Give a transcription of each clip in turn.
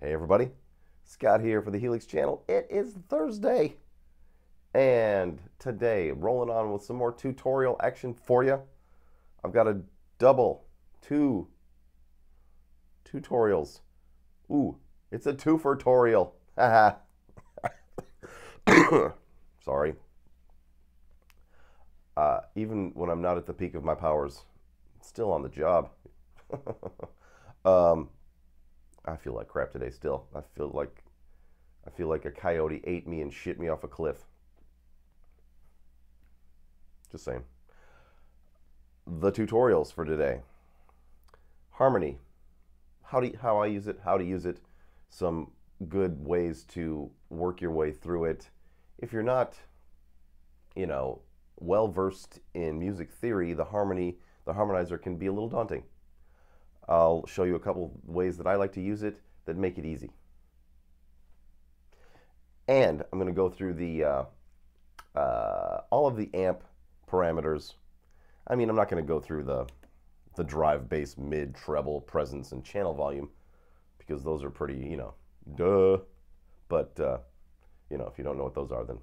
Hey everybody, Scott here for the Helix channel. It is Thursday, and today, rolling on with some more tutorial action for you. I've got a double, two tutorials. Ooh, it's a two-fer-torial. Haha. Sorry. Even when I'm not at the peak of my powers, still on the job. I feel like crap today still. I feel like a coyote ate me and shit me off a cliff. Just saying. The tutorials for today. Harmony. How I use it, how to use it, some good ways to work your way through it. If you're not, well versed in music theory, the harmonizer can be a little daunting. I'll show you a couple ways that I like to use it that make it easy. And I'm going to go through the all of the amp parameters. I mean, I'm not going to go through the drive, bass, mid, treble, presence, and channel volume, because those are pretty, duh. But, if you don't know what those are, then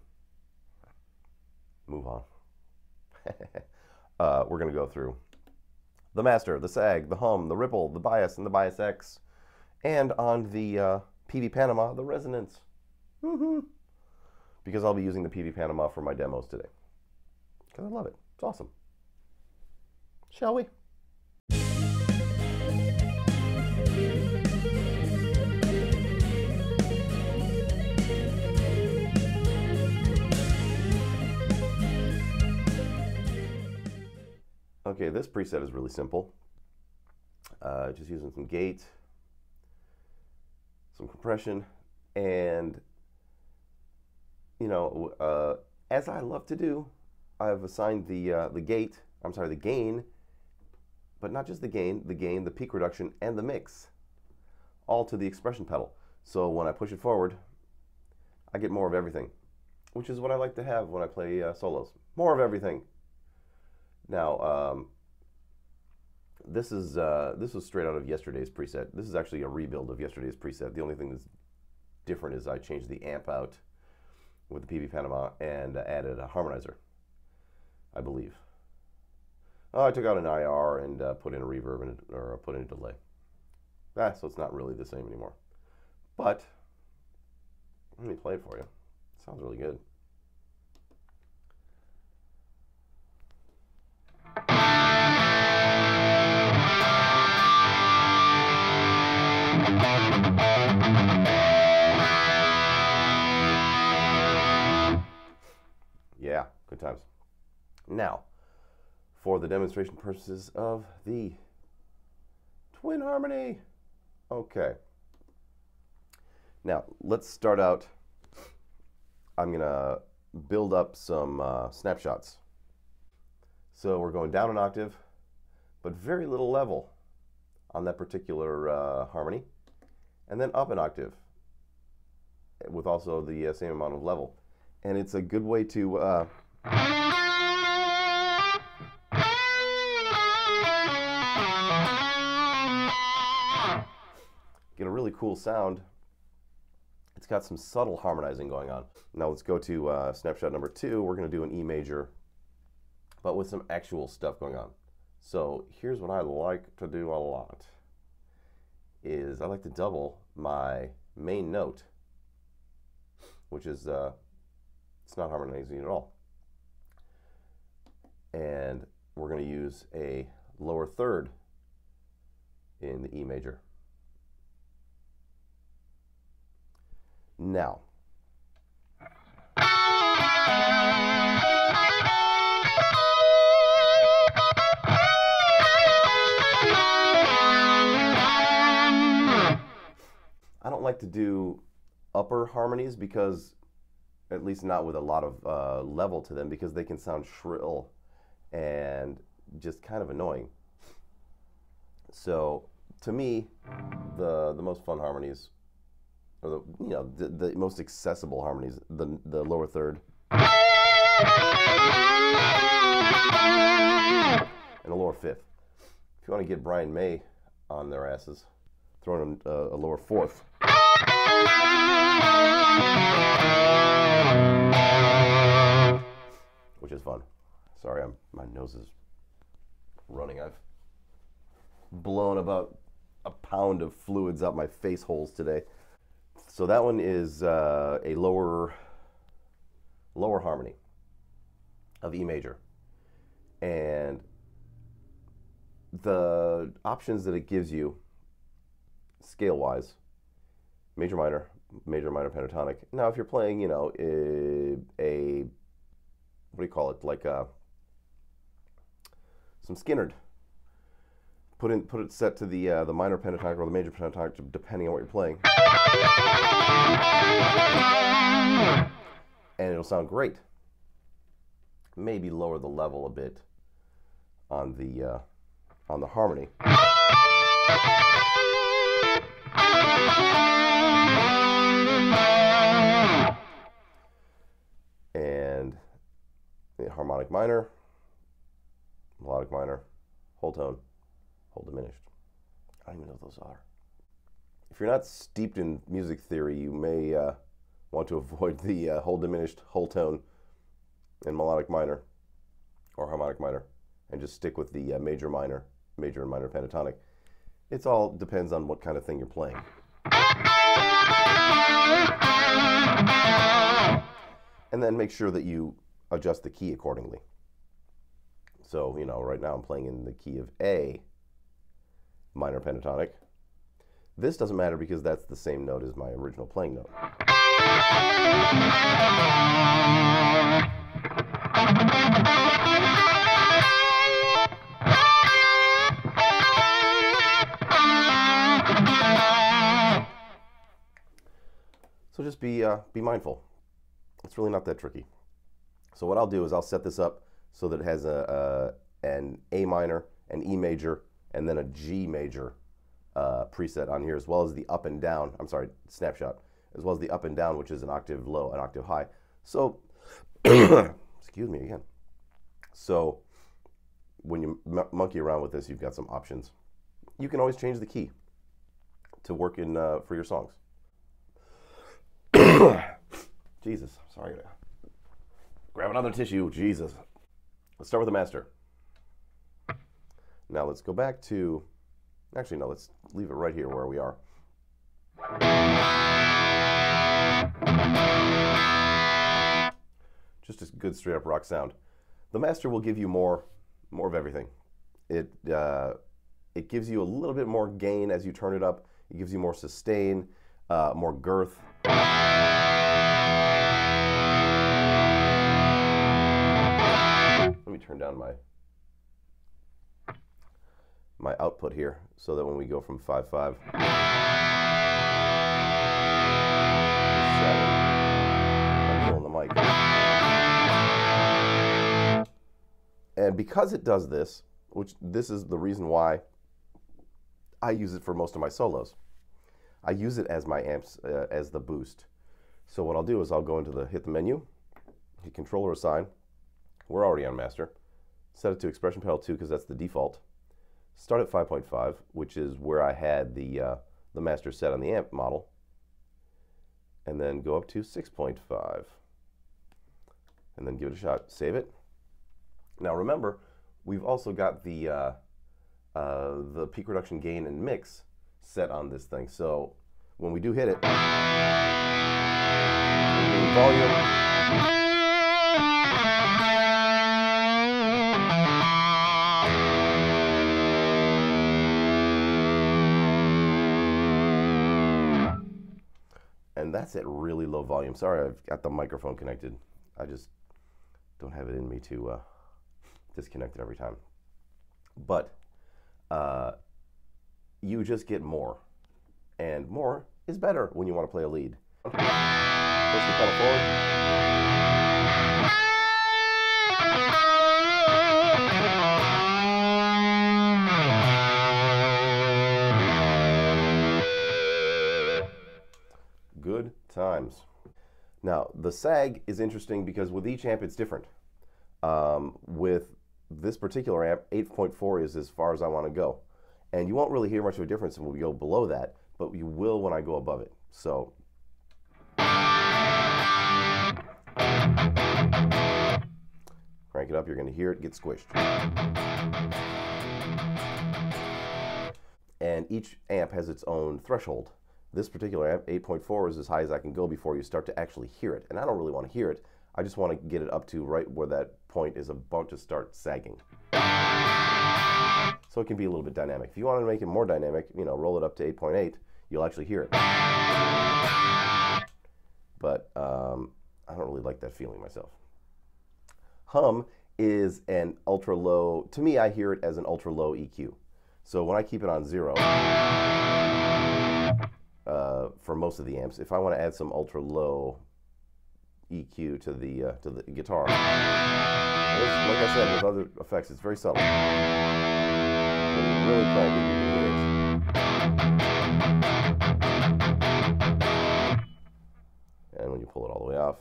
move on. We're going to go through the master, the sag, the hum, the ripple, the bias, and the bias X. And on the PV Panama, the resonance. Because I'll be using the PV Panama for my demos today. Because I love it. It's awesome. Shall we? Okay, this preset is really simple. Just using some gate, some compression, and as I love to do, I've assigned the gain, but not just the gain, the peak reduction, and the mix, all to the expression pedal. So when I push it forward, I get more of everything, which is what I like to have when I play solos. More of everything. Now, this was straight out of yesterday's preset. This is actually a rebuild of yesterday's preset. The only thing that's different is I changed the amp out with the PV Panama and added a harmonizer, I believe. I took out an IR and put in a reverb or put in a delay. So it's not really the same anymore. But let me play it for you. It sounds really good. Yeah, good times. Now, for the demonstration purposes of the twin harmony. Okay. Now, let's start out. I'm going to build up some snapshots. So we're going down an octave, but very little level on that particular harmony, and then up an octave with also the same amount of level. And it's a good way to get a really cool sound. It's got some subtle harmonizing going on. Now let's go to snapshot number 2. We're going to do an E major, but with some actual stuff going on. So here's what I like to do a lot, is I like to double my main note, which is, it's not harmonizing at all. And we're going to use a lower third in the E major. Now, I don't like to do upper harmonies, because, at least not with a lot of level to them, because they can sound shrill and just kind of annoying. So to me, the most fun harmonies, or the most accessible harmonies, the lower third and a lower fifth. If you want to get Brian May on their asses, throw in a lower fourth. which is fun. Sorry, my nose is running. I've blown about a pound of fluids out my face holes today. So that one is a lower harmony of E major. And the options that it gives you scale-wise, major, minor, pentatonic. Now, if you're playing, you know, what do you call it, like some Skinnerd, put it set to the minor pentatonic or the major pentatonic, depending on what you're playing, and it'll sound great. Maybe lower the level a bit on the harmony. And the harmonic minor, melodic minor, whole tone, whole diminished. I don't even know what those are. If you're not steeped in music theory, you may want to avoid the whole diminished, whole tone, and melodic minor, or harmonic minor, and just stick with the major and minor pentatonic. It all depends on what kind of thing you're playing. And then make sure that you adjust the key accordingly. So, you know, right now I'm playing in the key of A, minor pentatonic. This doesn't matter because that's the same note as my original playing note. So just be mindful. It's really not that tricky. So what I'll do is I'll set this up so that it has an A minor, an E major, and then a G major preset on here, as well as the up and down, snapshot, as well as the up and down, which is an octave low, an octave high. So, excuse me again. So when you monkey around with this, you've got some options. You can always change the key to work in for your songs. Jesus, sorry. Grab another tissue, Jesus. Let's start with the master. Now let's go back to, actually no, let's leave it right here where we are. Just a good straight up rock sound. The master will give you more of everything. It gives you a little bit more gain as you turn it up. It gives you more sustain, more girth. Let me turn down my output here so that when we go from 5/5 to 7, I'm pulling the mic. And because it does this, which this is the reason why I use it for most of my solos. I use it as my amps, as the boost. So what I'll do is I'll go into hit the menu, hit controller assign. We're already on master. Set it to expression pedal 2 because that's the default. Start at 5.5, which is where I had the master set on the amp model. And then go up to 6.5. And then give it a shot. Save it. Now remember, we've also got the peak reduction gain and mix set on this thing. So when we do hit it, volume, and that's at really low volume. Sorry, I've got the microphone connected. I just don't have it in me to disconnect it every time. But you just get more. And more is better when you want to play a lead. Push the pedal forward. Good times. Now, the sag is interesting because with each amp it's different. With this particular amp, 8.4 is as far as I want to go. And you won't really hear much of a difference when we go below that, but you will when I go above it. So crank it up, you're going to hear it get squished. And each amp has its own threshold. This particular amp, 8.4, is as high as I can go before you start to actually hear it. And I don't really want to hear it. I just want to get it up to right where that point is about to start sagging. So it can be a little bit dynamic. If you want to make it more dynamic, you know, roll it up to 8.8, you'll actually hear it. But I don't really like that feeling myself. Hum is an ultra low, to me I hear it as an ultra low EQ. So when I keep it on 0, for most of the amps, if I want to add some ultra low EQ to the guitar, like I said, with other effects, it's very subtle. When you really crank it, you can hear it. And when you pull it all the way off.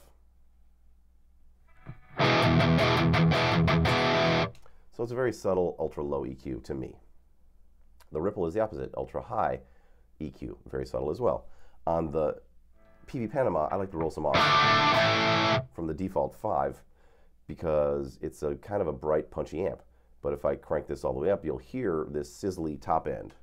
So it's a very subtle ultra low EQ to me. The ripple is the opposite, ultra high EQ, very subtle as well. On the PV Panama, I like to roll some off from the default 5 because it's a kind of a bright, punchy amp. But if I crank this all the way up, you'll hear this sizzly top end.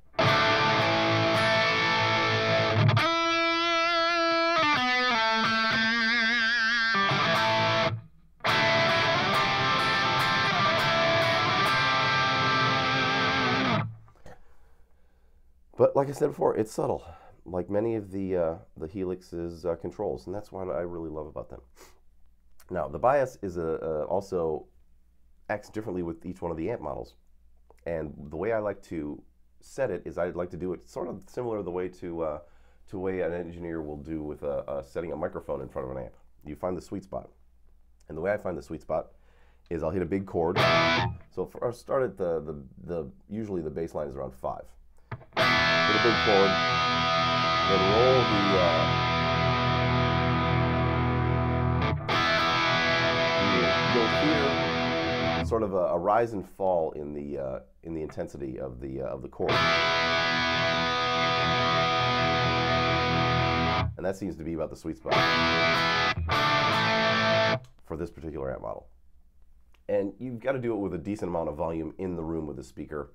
But like I said before, it's subtle, like many of the Helix's controls, and that's what I really love about them. Now, the bias is also acts differently with each one of the amp models, and the way I like to set it is I'd like to do it sort of similar to the way way an engineer will do with setting a microphone in front of an amp. You find the sweet spot, and the way I find the sweet spot is I'll hit a big chord. So for our start at usually the bass line is around 5. Hit a big chord, then roll you'll hear sort of a rise and fall in the intensity of the chord, and that seems to be about the sweet spot for this particular amp model. And you've got to do it with a decent amount of volume in the room with the speaker.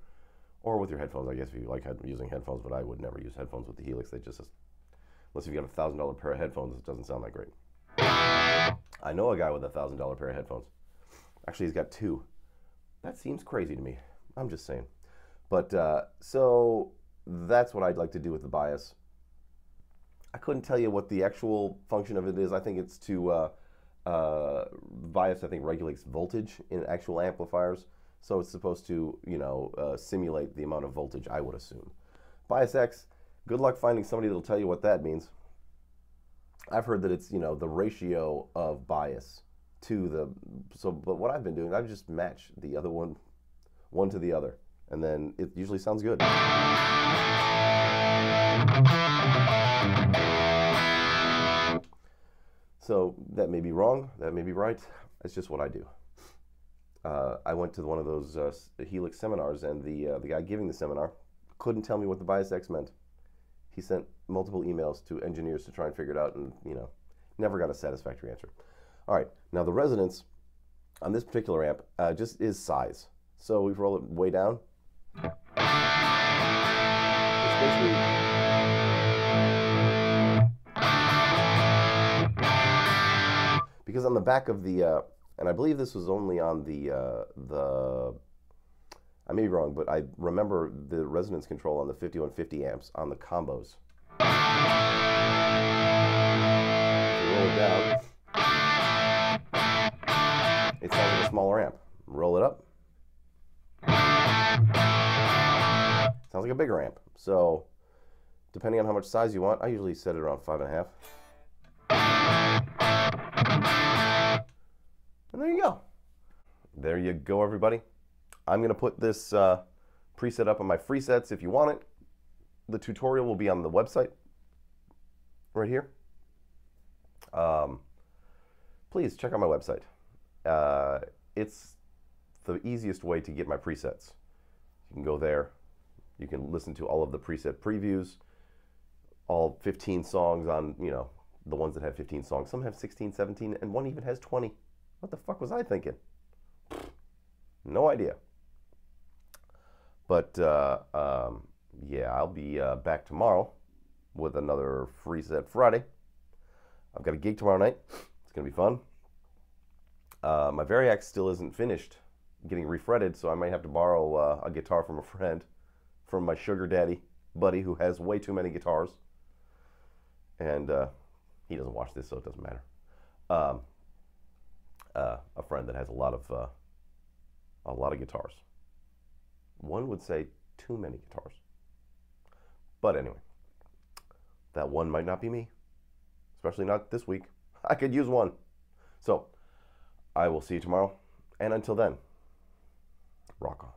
Or with your headphones, I guess, if you like using headphones, but I would never use headphones with the Helix. They just, unless you've got a $1,000 pair of headphones, it doesn't sound that great. I know a guy with a $1,000 pair of headphones. Actually, he's got 2. That seems crazy to me. I'm just saying. But, so that's what I'd like to do with the bias. I couldn't tell you what the actual function of it is. I think it's to, bias, I think, regulates voltage in actual amplifiers. So it's supposed to, you know, simulate the amount of voltage, I would assume. Bias X, good luck finding somebody that'll tell you what that means. I've heard that it's, you know, the ratio of bias to the, but what I've been doing, I just match the other one to the other, and then it usually sounds good. So that may be wrong, that may be right, it's just what I do. I went to one of those Helix seminars, and the guy giving the seminar couldn't tell me what the Bias X meant. He sent multiple emails to engineers to try and figure it out, and, you know, never got a satisfactory answer. All right, now the resonance on this particular amp just is size. So we roll it way down. It's basically because on the back of the and I believe this was only on the I may be wrong, but I remember the resonance control on the 5150 amps on the combos. If you roll it down, it sounds like a smaller amp. Roll it up, sounds like a bigger amp. So depending on how much size you want, I usually set it around 5.5. And there you go. There you go, everybody. I'm going to put this preset up on my free sets if you want it. The tutorial will be on the website right here. Please check out my website. It's the easiest way to get my presets. You can go there. You can listen to all of the preset previews, all 15 songs on, you know, the ones that have 15 songs. Some have 16, 17, and one even has 20. What the fuck was I thinking? No idea. But yeah, I'll be back tomorrow with another Free Set Friday. I've got a gig tomorrow night. It's going to be fun. My Variax still isn't finished getting refretted, so I might have to borrow a guitar from a friend, from my sugar daddy buddy who has way too many guitars. And he doesn't watch this, so it doesn't matter. A friend that has a lot of guitars. One would say too many guitars. But anyway, that one might not be me, especially not this week. I could use one. So I will see you tomorrow, and until then, rock on.